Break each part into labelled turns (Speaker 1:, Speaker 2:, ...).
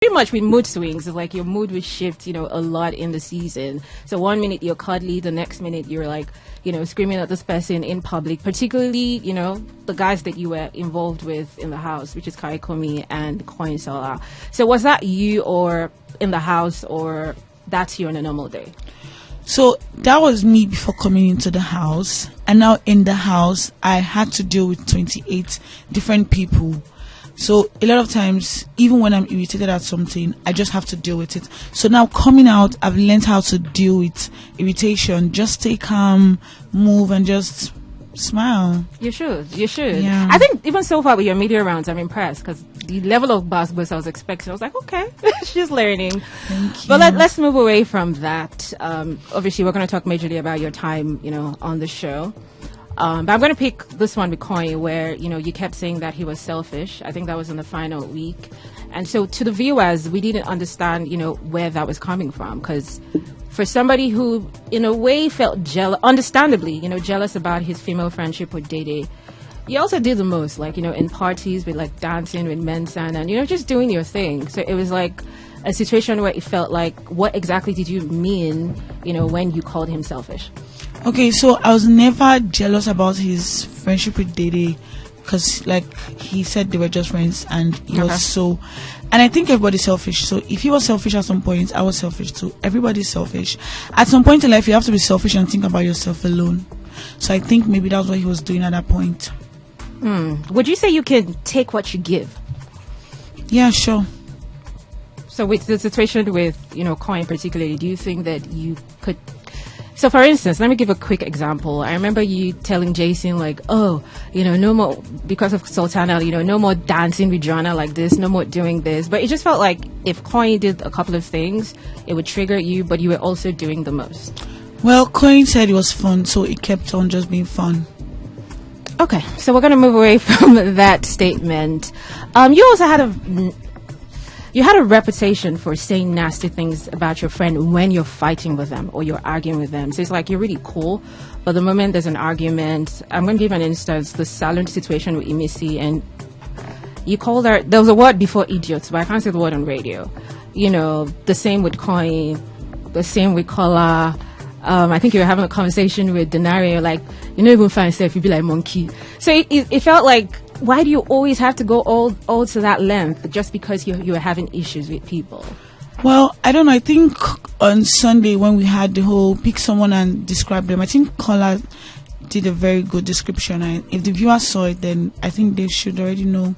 Speaker 1: pretty much with mood swings. It's like your mood will shift, a lot in the season. So one minute you're cuddly, the next minute you're like, screaming at this person in public, particularly, the guys that you were involved with in the house, which is Kaikomi and Koinsola. So was that you or in the house, or that's you on a normal day?
Speaker 2: So that was me before coming into the house. And now in the house, I had to deal with 28 different people. So a lot of times, even when I'm irritated at something, I just have to deal with it. So now coming out, I've learned how to deal with irritation. Just stay calm, move, and just smile.
Speaker 1: You should.
Speaker 2: Yeah.
Speaker 1: I think even so far with your media rounds, I'm impressed because the level of basketballs I was expecting, I was like, okay, she's learning.
Speaker 2: Thank you.
Speaker 1: But let's move away from that. Obviously, we're going to talk majorly about your time, on the show. But I'm going to pick this one with Coin where, you kept saying that he was selfish. I think that was in the final week. And so to the viewers, we didn't understand, where that was coming from. Because for somebody who, in a way, felt understandably, jealous about his female friendship with Dede, you also did the most, like, in parties with, like, dancing with Mensan and, just doing your thing. So it was like a situation where it felt like, what exactly did you mean, when you called him selfish?
Speaker 2: Okay, so I was never jealous about his friendship with Dede because, like he said, they were just friends, and he was so. And I think everybody's selfish. So if he was selfish at some point, I was selfish too. Everybody's selfish. At some point in life, you have to be selfish and think about yourself alone. So I think maybe that's what he was doing at that point.
Speaker 1: Would you say you can take what you give?
Speaker 2: Yeah, sure.
Speaker 1: So with the situation with, Coin particularly, do you think that you could... So, for instance, let me give a quick example. I remember you telling Jason, like, no more, because of Sultana, no more dancing with Joanna like this, no more doing this. But it just felt like if Coin did a couple of things, it would trigger you, but you were also doing the most.
Speaker 2: Well, Coin said it was fun, so it kept on just being fun.
Speaker 1: Okay, so we're going to move away from that statement. You also had You had a reputation for saying nasty things about your friend when you're fighting with them or you're arguing with them. So it's like you're really cool, but the moment there's an argument, I'm going to give an instance, the salon situation with Imisi, and you called her, there was a word before idiots, but I can't say the word on radio. The same with Coin, the same with Kola. I think you were having a conversation with Denario, like, you don't even find yourself, you'd be like monkey. So it felt like, why do you always have to go all to that length just because you were having issues with people?
Speaker 2: Well, I don't know. I think on Sunday when we had the whole pick someone and describe them, I think Kola did a very good description. And if the viewers saw it, then I think they should already know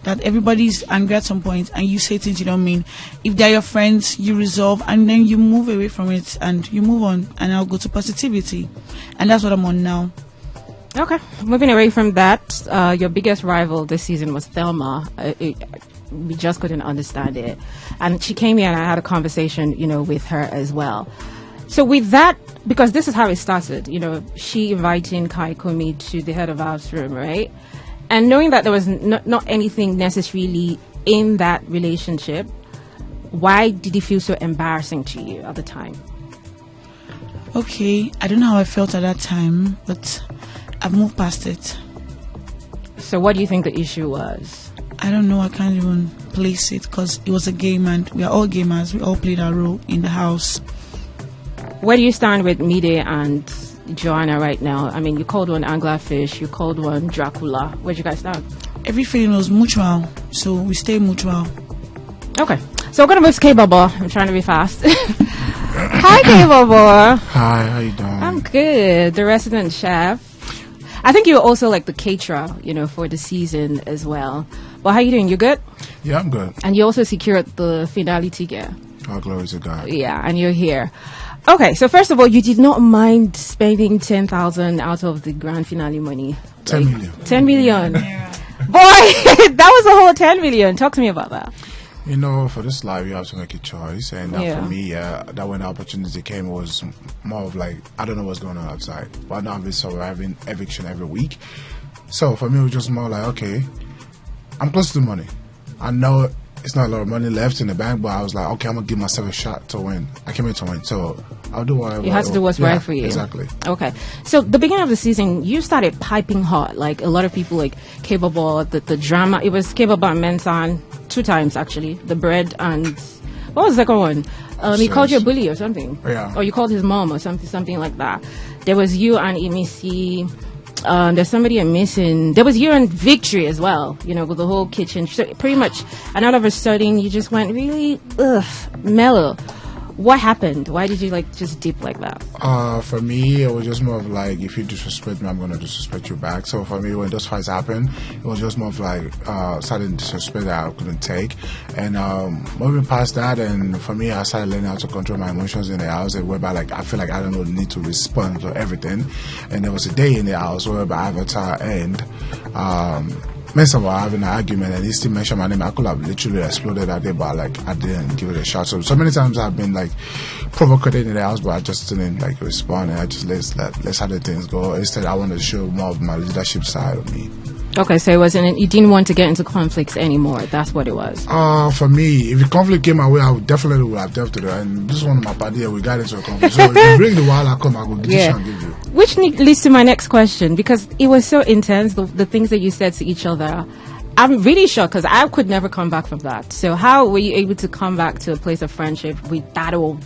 Speaker 2: that everybody's angry at some point and you say things you don't mean. If they're your friends, you resolve and then you move away from it and you move on, and I'll go to positivity. And that's what I'm on now.
Speaker 1: Okay, moving away from that, your biggest rival this season was Thelma. We just couldn't understand it. And she came here and I had a conversation, with her as well. So with that, because this is how it started, she inviting Kaikumi to the head of house room, right? And knowing that there was not anything necessarily in that relationship, why did it feel so embarrassing to you at the time?
Speaker 2: Okay, I don't know how I felt at that time, but I've moved past it.
Speaker 1: So what do you think the issue was?
Speaker 2: I don't know. I can't even place it because it was a game and we are all gamers. We all played our role in the house.
Speaker 1: Where do you stand with Mide and Joanna right now? I mean, you called one anglerfish, you called one Dracula. Where'd you guys stand?
Speaker 2: Every feeling was mutual, so we stay mutual.
Speaker 1: Okay, so we're going to move to K-Bubba. I'm trying to be fast. Hi, K-Bubba.
Speaker 3: Hi, how you doing?
Speaker 1: I'm good. The resident chef. I think you're also like the caterer, for the season as well. But how you doing? You good?
Speaker 3: Yeah, I'm good.
Speaker 1: And you also secured the finale ticket.
Speaker 3: All glory to God.
Speaker 1: Yeah, and you're here. Okay, so first of all, you did not mind spending 10,000 out of the grand finale money.
Speaker 3: 10 million.
Speaker 1: 10 million. Yeah. Boy, that was the whole 10 million. Talk to me about that.
Speaker 3: For this life, you have to make a choice. And for me, that when the opportunity came, it was more of like, I don't know what's going on outside. But now I've been surviving eviction every week. So for me, it was just more like, okay, I'm close to the money. I know it's not a lot of money left in the bank, but I was like, okay, I'm going to give myself a shot to win. I came here to win, so I'll do whatever.
Speaker 1: You have to do what's right for you.
Speaker 3: Exactly.
Speaker 1: Okay. So the beginning of the season, you started piping hot. Like a lot of people, like K-Bubba, the drama. It was K-Bubba and Mensan. 2 times actually. The bread and what was the second one? He called you a bully or something.
Speaker 3: Yeah.
Speaker 1: Or you called his mom or something like that. There was you and Imisi. There's somebody I'm missing. There was you and Victory as well, with the whole kitchen. So pretty much, and all of a sudden, you just went really mellow. What happened? Why did you just dip like that?
Speaker 3: For me, it was just more of like, if you disrespect me, I'm gonna disrespect you back. So for me, when those fights happened, it was just more of like sudden disrespect that I couldn't take. And moving past that, and for me, I started learning how to control my emotions in the house, whereby I feel like I don't need to respond to everything. And there was a day in the house whereby Avatar and Mensa were having an argument, and he still mentioned my name. I could have literally exploded that day, but I didn't give it a shot. So many times I've been provocated in the house, but I just didn't respond, and I just let's how the things go. Instead, I wanted to show more of my leadership side of me.
Speaker 1: Okay, so you didn't want to get into conflicts anymore. That's what it was.
Speaker 3: For me, if the conflict came my way, I would definitely have dealt with it. And this is one of my party, we got into a conflict. So if you bring the while I come, I will get and give you.
Speaker 1: Which leads to my next question, because it was so intense, the things that you said to each other. I'm really shocked because I could never come back from that. So how were you able to come back to a place of friendship with that old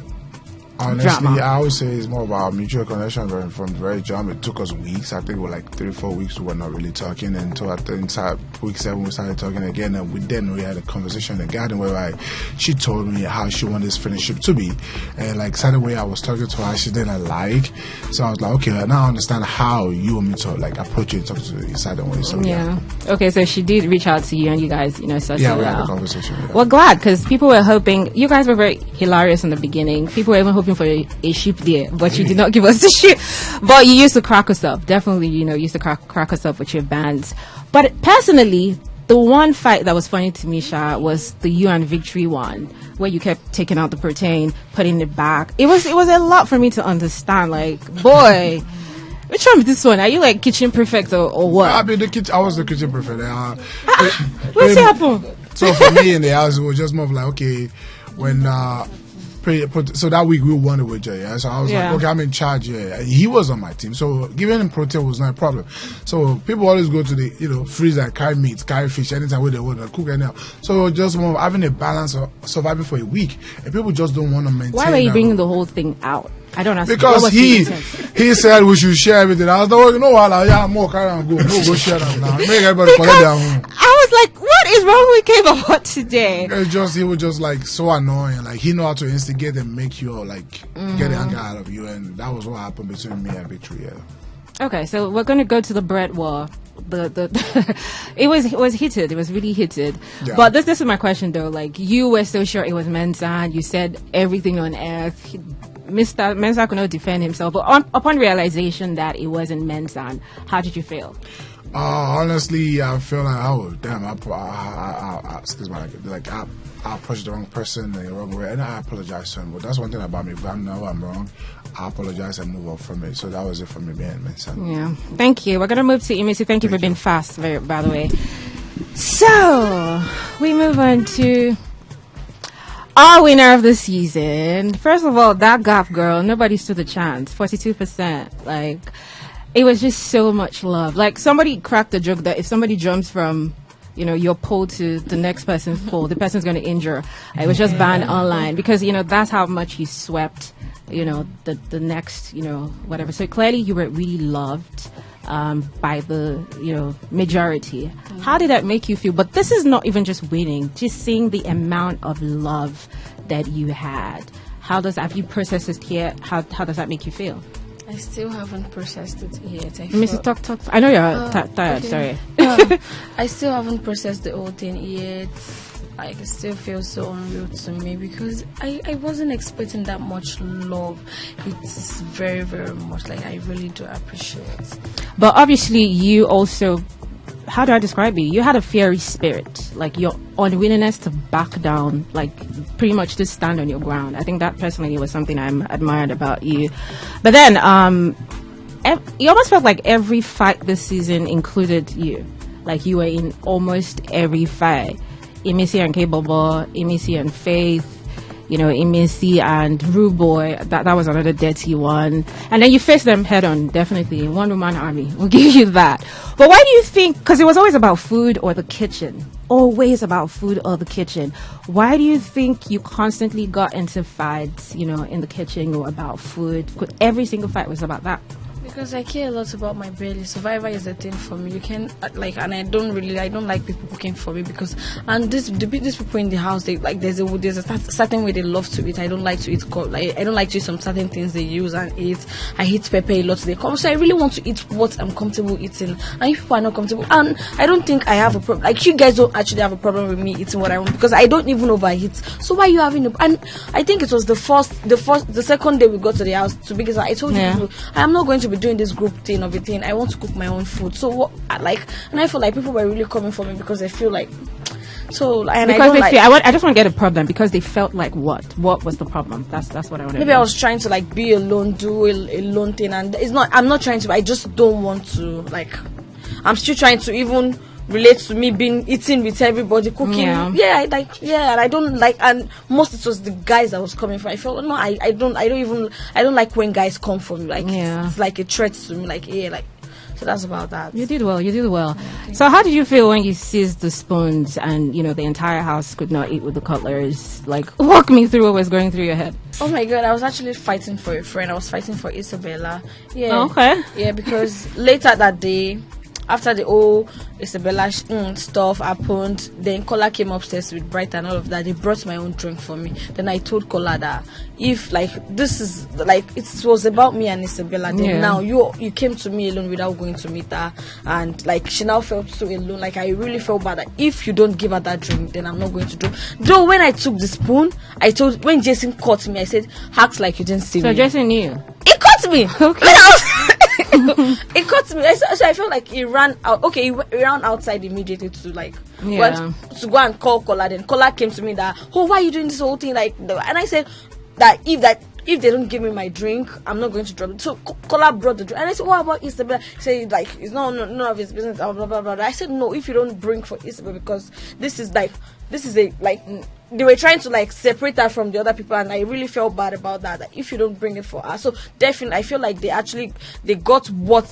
Speaker 3: Honestly,
Speaker 1: drama?
Speaker 3: I would say it's more about mutual connection from the very jump. It took us weeks. I think it was 3-4 weeks we were not really talking. And until inside week 7 we started talking again. And we had a conversation in the garden where she told me how she wanted this friendship to be. And certain way I was talking to her, she didn't like. So I was like, okay, now I understand how you want me to approach you and talk to you certain way. So
Speaker 1: Okay, so she did reach out to you and you guys, started.
Speaker 3: Yeah, we had a conversation. Yeah.
Speaker 1: Well, glad, because people were hoping. You guys were very hilarious in the beginning. People were even hoping for a sheep there, but you did not give us the sheep. But you used to crack us up. Definitely, used to crack us up with your bands. But personally, the one fight that was funny to me, Sha, was the you and Victory one, where you kept taking out the protein, putting it back. It was a lot for me to understand. Boy, which one is this one? Are you kitchen prefect or what?
Speaker 3: I was the kitchen prefect.
Speaker 1: What's happened?
Speaker 3: So for me in the house, it was just more of okay, when so that week we won the wager, yeah. So I was like, okay, I'm in charge, yeah. He was on my team, so giving him protein was not a problem. So people always go to the freezer, carry meat, carry fish anytime where they want to cook anyhow. So just more of having a balance of surviving for a week, and people just don't want to maintain.
Speaker 1: Why were you bringing the whole thing out? I don't understand.
Speaker 3: Because he said we should share everything. I was like, more carry and go share them now. Make everybody collect their home.
Speaker 1: I was like, what is wrong with K-Baba today?
Speaker 3: He was just so annoying. He know how to instigate and make you get anger out of you, and that was what happened between me and Victory. Yeah.
Speaker 1: Okay, so we're gonna go to the bread war. It was heated. It was really heated. Yeah. But this is my question though. You were so sure it was Mensa. You said everything on earth. Mr. Mensa could not defend himself, but upon realization that it wasn't Mensa, how did you feel?
Speaker 3: Honestly, I feel damn, excuse me, I approached the wrong person in the wrong way, and I apologize to him. But that's one thing about me. If I know I'm wrong, I apologize and move on from it. So that was it for me, man.
Speaker 1: Yeah, thank you. We're gonna move to Imisi. Thank you for being fast, by the way. So we move on to our winner of the season. First of all, that Gap girl, nobody stood a chance. 42%. It was just so much love. Somebody cracked the joke that if somebody jumps from, your pole to the next person's pole, the person's going to injure. It was just banned online because, that's how much he swept, the next, whatever. So clearly you were really loved by the, majority. How did that make you feel? But this is not even just winning, just seeing the amount of love that you had. Have you processed it yet? How does that make you feel?
Speaker 4: I still haven't processed it yet.
Speaker 1: Mrs. Talk. I know you're tired.
Speaker 4: Okay. Sorry. I still haven't processed the whole thing yet. It still feels so unreal to me because I wasn't expecting that much love. It's very, very much. I really do appreciate it.
Speaker 1: But obviously, you also, how do I describe you? You had a fiery spirit, your unwillingness to back down, pretty much to stand on your ground. I think that personally was something I admired about you. But then, you almost felt like every fight this season included you. You were in almost every fight. Imisi and K-Baba, Imisi and Faith, Imisi and Rude Boy. That was another dirty one. And then you faced them head on, definitely. One woman army. We'll give you that. But why do you think, because it was always about food or the kitchen. always about food or the kitchen. Why do you think you constantly got into fights, in the kitchen or about food? Every single fight was about that.
Speaker 4: Because I care a lot about my belly. Survivor is a thing for me. You can and I don't like people cooking for me because these people in the house, they there's a certain way they love to eat. I don't like to eat I don't like to eat some certain things they use and eat. I hate pepper a lot. They come, so I really want to eat what I'm comfortable eating. And if people are not comfortable, and I don't think I have a problem. Like, you guys don't actually have a problem with me eating what I want because I don't even overeat. So why are you having and I think it was the second day we got to the house because I told you people, I am not going to be doing this group thing of a thing. I want to cook my own food. So and I feel like people were really coming for me because they feel like
Speaker 1: I just want to get a problem because they felt like what was the problem? That's what I want to
Speaker 4: maybe know. I was trying to be alone, do a lone thing, and I'm not trying to. I just don't want to I'm still trying to even relate to me eating with everybody, cooking. And I don't and most it was the guys that was coming for. I felt I don't like when guys come for me. It's like a threat to me. So that's about that.
Speaker 1: You did well. So how did you feel when you seized the spoons and the entire house could not eat with the cutleries? Walk me through what was going through your head.
Speaker 4: Oh my God, I was actually fighting for a friend. I was fighting for Isabella. Yeah.
Speaker 1: Oh, okay.
Speaker 4: Yeah, because later that day, after the whole Isabella stuff happened, then Kola came upstairs with Bright and all of that. They brought my own drink for me. Then I told Kola that if this is it was about me and Isabella, then now you came to me alone without going to meet her, and she now felt so alone. I really felt bad that if you don't give her that drink, then I'm not going to do. Though when I took the spoon, when Jason caught me, I said, "Act like you didn't see me."
Speaker 1: So Jason knew.
Speaker 4: He caught me.
Speaker 1: Okay.
Speaker 4: It caught me. So I felt like he ran out. Okay, he ran outside immediately to to go and call Kola. Then Kola came to me that, why are you doing this whole thing? And I said that if they don't give me my drink, I'm not going to drop it. So Kola brought the drink, and I said, what about Isabella? He said it's none of his business. Blah blah blah blah. I said no, if you don't bring for Isabella, because this is they were trying to separate her from the other people, and I really felt bad about that if you don't bring it for her. So definitely I feel like they got what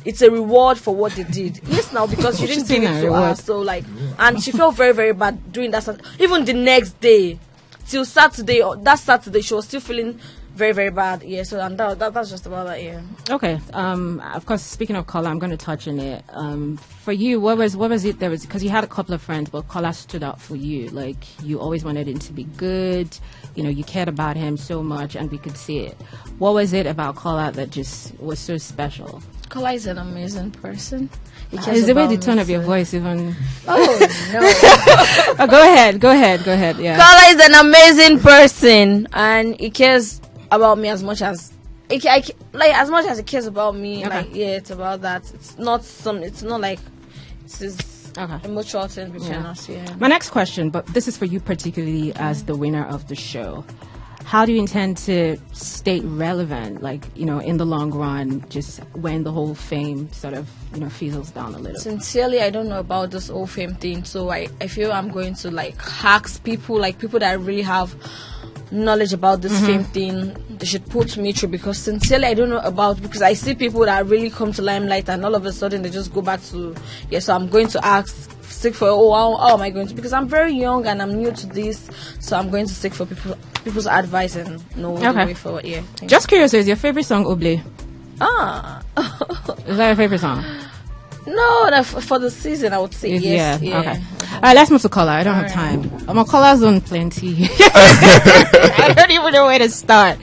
Speaker 4: it's a reward for what they did. Yes, now because you didn't bring it to her, so and she felt very very bad doing that. Even the next day till Saturday, that Saturday she was still feeling very very bad. Yeah, so and that's just about that. Yeah.
Speaker 1: Okay. Of course, speaking of Kola, I'm going to touch on it. For you, what was it? There was, because you had a couple of friends, but Kola stood out for you. You always wanted him to be good. You cared about him so much, and we could see it. What was it about Kola that just was so special?
Speaker 4: Kola is an amazing person.
Speaker 1: Is the way the tone of your voice even?
Speaker 4: Oh no!
Speaker 1: Go ahead. Yeah.
Speaker 4: Kola is an amazing person, and he cares about me as much as as much as he cares about me.
Speaker 1: Okay.
Speaker 4: It's about that. It's not a mutual thing between us. Yeah.
Speaker 1: My next question, but this is for you particularly as the winner of the show. How do you intend to stay relevant, in the long run, just when the whole fame sort of, fizzles down a little?
Speaker 4: Sincerely, I don't know about this whole fame thing, so I feel I'm going to ask people, people that really have knowledge about this fame thing, they should put me through, because sincerely I don't know because I see people that really come to limelight and all of a sudden they just go back to so I'm going to seek for how am I going to, because I'm very young and I'm new to this, so I'm going to seek for people's advice and know the way forward.
Speaker 1: Just curious, is your favorite song Oblé? Is that your favorite song?
Speaker 4: No, for the season I would say yes.
Speaker 1: Yeah. Okay. All right, let's move to Kola. I don't have time. I'm on Kola's on plenty. I don't even know where to start.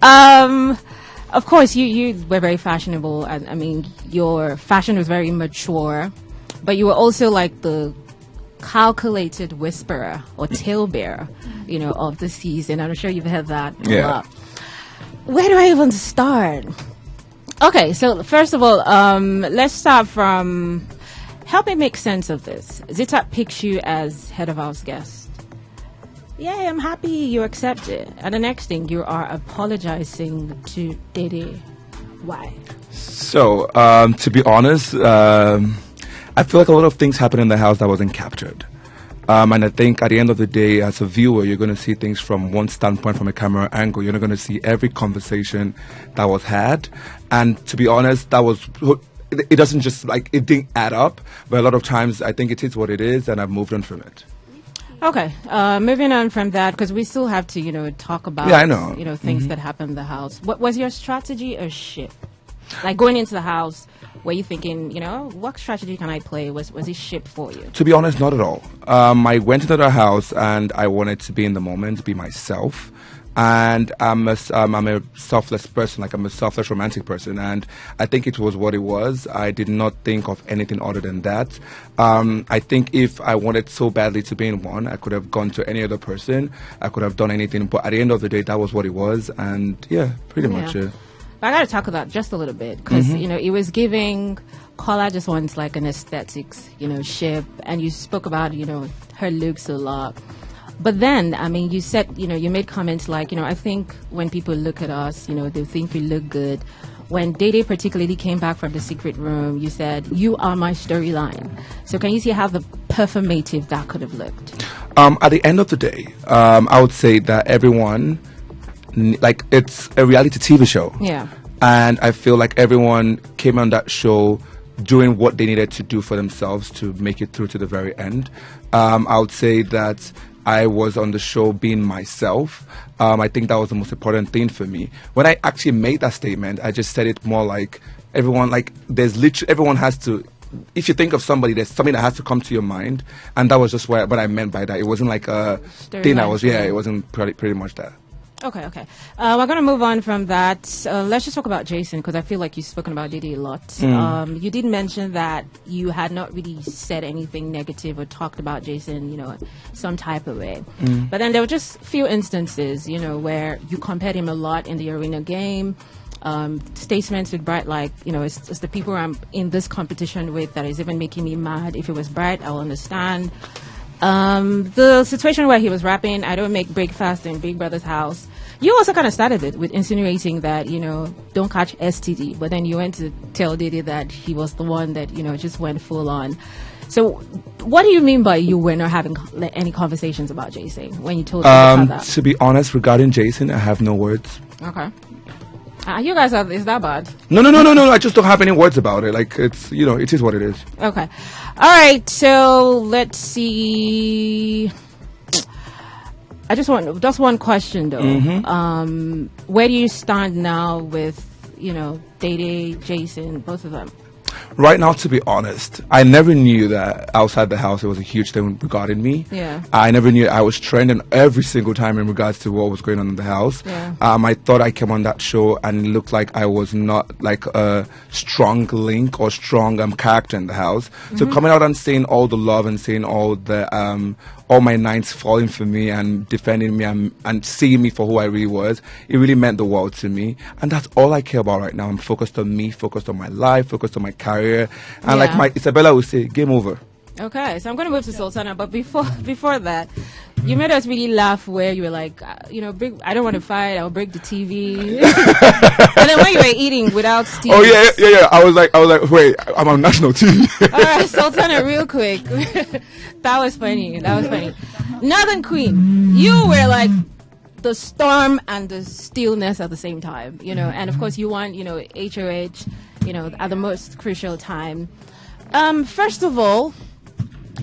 Speaker 1: Of course, you were very fashionable. I mean, your fashion was very mature, but you were also the calculated whisperer or talebearer, of the season. I'm sure you've heard that a lot. Where do I even start? Okay, so first of all, let's start from, help me make sense of this. Zita picks you as head of house guest. Yay, I'm happy you accepted. And the next thing, you are apologizing to Dede. Why?
Speaker 5: So, to be honest, I feel like a lot of things happen in the house that wasn't captured. And I think at the end of the day, as a viewer, you're going to see things from one standpoint, from a camera angle. You're not going to see every conversation that was had. And to be honest, that was it doesn't just like it didn't add up. But a lot of times, I think it is what it is, and I've moved on from it.
Speaker 1: Okay, moving on from that, because we still have to, talk about,
Speaker 5: I know.
Speaker 1: Things that happen in the house. What was your strategy or ship? Like going into the house, were you thinking, what strategy can I play? Was it ship for you?
Speaker 5: To be honest, not at all. I went into the house and I wanted to be in the moment, be myself. And I'm a selfless person, like I'm a selfless romantic person, and I think it was what it was. I did not think of anything other than that. I think if I wanted so badly to be in one, I could have gone to any other person. I could have done anything, but at the end of the day, that was what it was, and pretty much.
Speaker 1: I got to talk about just a little bit because it was giving. Carla just wants like an aesthetics, ship, and you spoke about her looks a lot. But then, you said, you made comments like, I think when people look at us, they think we look good. When Dede particularly came back from the secret room, you said, you are my storyline. So can you see how the performative that could have looked?
Speaker 5: At the end of the day, I would say that everyone, like, it's a reality TV show.
Speaker 1: Yeah.
Speaker 5: And I feel like everyone came on that show doing what they needed to do for themselves to make it through to the very end. I would say that I was on the show being myself. I think that was the most important thing for me. When I actually made that statement, I just said it more like everyone, like there's literally, everyone has to, if you think of somebody, there's something that has to come to your mind. And that was just what I meant by that. It wasn't like a thing it wasn't pretty much that.
Speaker 1: Okay. We're going to move on from that. Let's just talk about Jason, because I feel like you've spoken about Dede a lot. You did mention that you had not really said anything negative or talked about Jason, some type of way. But then there were just few instances, where you compared him a lot in the arena game. Statements with Bright, like, it's the people I'm in this competition with that is even making me mad. If it was Bright, I'll understand. The situation where he was rapping, I don't make breakfast in Big Brother's house. You also kind of started it with insinuating that, don't catch STD. But then you went to tell Dede that he was the one that, just went full on. So what do you mean by you were not having any conversations about Jason when you told him about that?
Speaker 5: To be honest, regarding Jason, I have no words.
Speaker 1: Okay. You guys is that bad?
Speaker 5: No. I just don't have any words about it. Like, it's, it is what it is.
Speaker 1: Okay. All right. So let's see. I just one question though. Where do you stand now with, Dede, Jason, both of them?
Speaker 5: Right now, to be honest, I never knew that outside the house it was a huge thing regarding me.
Speaker 1: Yeah.
Speaker 5: I never knew I was trending every single time in regards to what was going on in the house.
Speaker 1: Yeah.
Speaker 5: I thought I came on that show and it looked like I was not like a strong link or strong character in the house. So coming out and saying all the love and saying all the all my knights falling for me and defending me and seeing me for who I really was, it really meant the world to me. And that's all I care about right now. I'm focused on me, focused on my life, focused on my career. And like my Isabella would say, game over.
Speaker 1: Okay, so I'm going to move to Sultana, but before that, you made us really laugh where you were like, I don't want to fight, I'll break the TV. And then when you were eating without Steve.
Speaker 5: Oh, yeah. I was like, wait, I'm on national TV.
Speaker 1: All right, Sultana, real quick. That was funny. Northern Queen, you were like the storm and the stillness at the same time, and of course you won, HOH, at the most crucial time. First of all,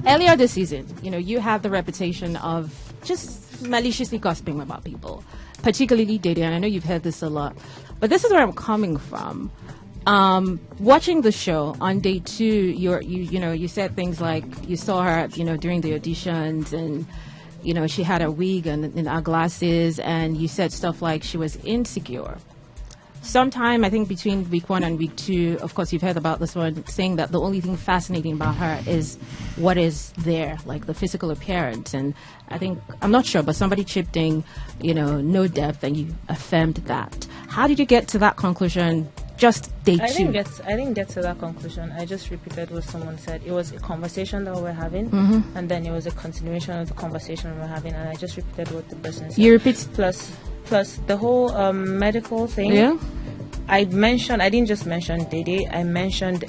Speaker 1: earlier this season, you have the reputation of just maliciously gossiping about people, particularly Dede, and I know you've heard this a lot. But this is where I'm coming from. Watching the show on day 2, you said things like you saw her, during the auditions, and she had a wig and her glasses, and you said stuff like she was insecure. Sometime, I think between week 1 and week 2, of course, you've heard about this one, saying that the only thing fascinating about her is what is there, like the physical appearance. And I think, I'm not sure, but somebody chipped in, no depth, and you affirmed that. How did you get to that conclusion just day 2?
Speaker 6: I didn't get to that conclusion. I just repeated what someone said. It was a conversation that we were having, and then it was a continuation of the conversation we were having, and I just repeated what the person said.
Speaker 1: You repeat?
Speaker 6: Plus the whole medical thing.
Speaker 1: Yeah.
Speaker 6: I didn't just mention Dede. I mentioned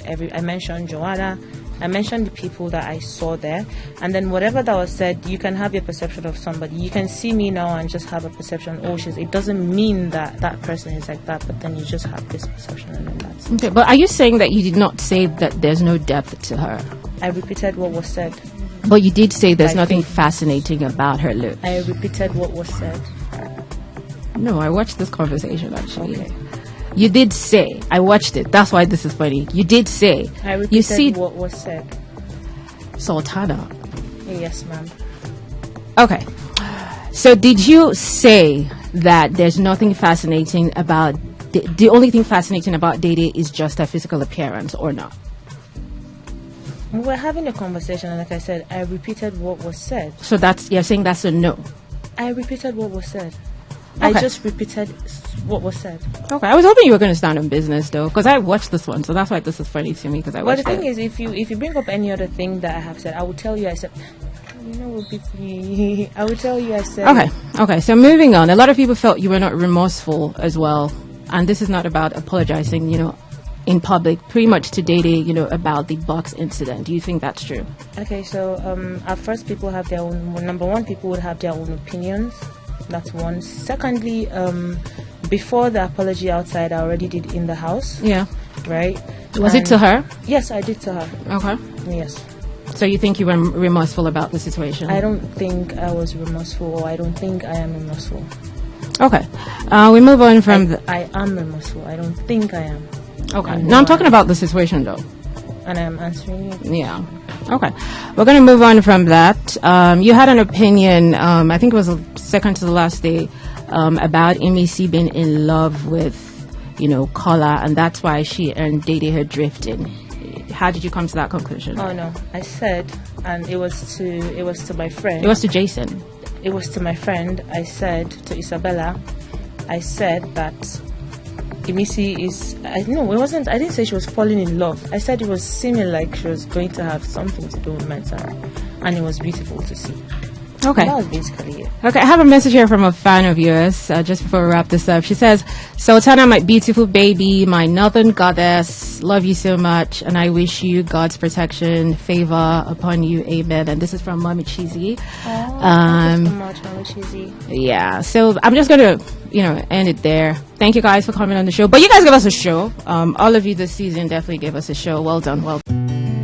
Speaker 6: Joanna, I mentioned the people that I saw there, and then whatever that was said, you can have your perception of somebody. You can see me now and just have a perception, it doesn't mean that that person is like that, but then you just have this perception and then that's it.
Speaker 1: Okay, but are you saying that you did not say that there's no depth to her?
Speaker 6: I repeated what was said.
Speaker 1: But you did say there's nothing fascinating about her look.
Speaker 6: I repeated what was said.
Speaker 1: No, I watched this conversation actually.
Speaker 6: Okay.
Speaker 1: You did say, I watched it, that's why this is funny. You did say,
Speaker 6: I repeated
Speaker 1: you see
Speaker 6: what was said.
Speaker 1: Sultana.
Speaker 6: Yes, ma'am.
Speaker 1: Okay. So did you say that there's nothing fascinating about, the only thing fascinating about Dede is just her physical appearance or not?
Speaker 6: We're having a conversation, and like I said, I repeated what was said.
Speaker 1: So you're saying that's a no?
Speaker 6: I repeated what was said.
Speaker 1: Okay.
Speaker 6: I just repeated what was said.
Speaker 1: Okay, I was hoping you were going to stand on business though, because I watched this one, so that's why this is funny to me, because I watched it.
Speaker 6: Well, the thing is, if you bring up any other thing that I have said, I will tell you I said. I will tell you I said.
Speaker 1: Okay. So moving on, a lot of people felt you were not remorseful as well, and this is not about apologizing, in public, pretty much to Dede, about the box incident. Do you think that's true?
Speaker 6: Okay, so at first people have their own. Number one, people would have their own opinions. That's one. Secondly, before the apology outside, I already did in the house.
Speaker 1: Yeah.
Speaker 6: Right?
Speaker 1: Was it to her?
Speaker 6: Yes, I did to her.
Speaker 1: Okay.
Speaker 6: Yes.
Speaker 1: So you think you were remorseful about the situation?
Speaker 6: I don't think I was remorseful, or I don't think I am remorseful.
Speaker 1: Okay. We move on from...
Speaker 6: I am remorseful. I don't think I am.
Speaker 1: Okay. Now I'm talking about the situation though.
Speaker 6: And I'm answering you.
Speaker 1: Yeah. Okay. We're going to move on from that. You had an opinion, I think it was the second to the last day, about Imisi being in love with, Kola, and that's why she and Dede her drifting. How did you come to that conclusion?
Speaker 6: Oh no, I said, and it was to my friend.
Speaker 1: It was to Jason.
Speaker 6: It was to my friend. I said to Isabella, I said that Imisi is. No, it wasn't. I didn't say she was falling in love. I said it was seeming like she was going to have something to do with mental, and it was beautiful to see.
Speaker 1: Okay.
Speaker 6: That was basically it.
Speaker 1: Okay, I have a message here from a fan of yours, just before we wrap this up. She says, Sultana, my beautiful baby, my northern goddess, love you so much, and I wish you God's protection, favor upon you, amen. And this is from Mommy Cheesy.
Speaker 6: Thank you so much, Mommy Cheesy.
Speaker 1: Yeah, so I'm just going to, end it there. Thank you guys for coming on the show. But you guys give us a show. All of you this season definitely gave us a show. Well done, well done.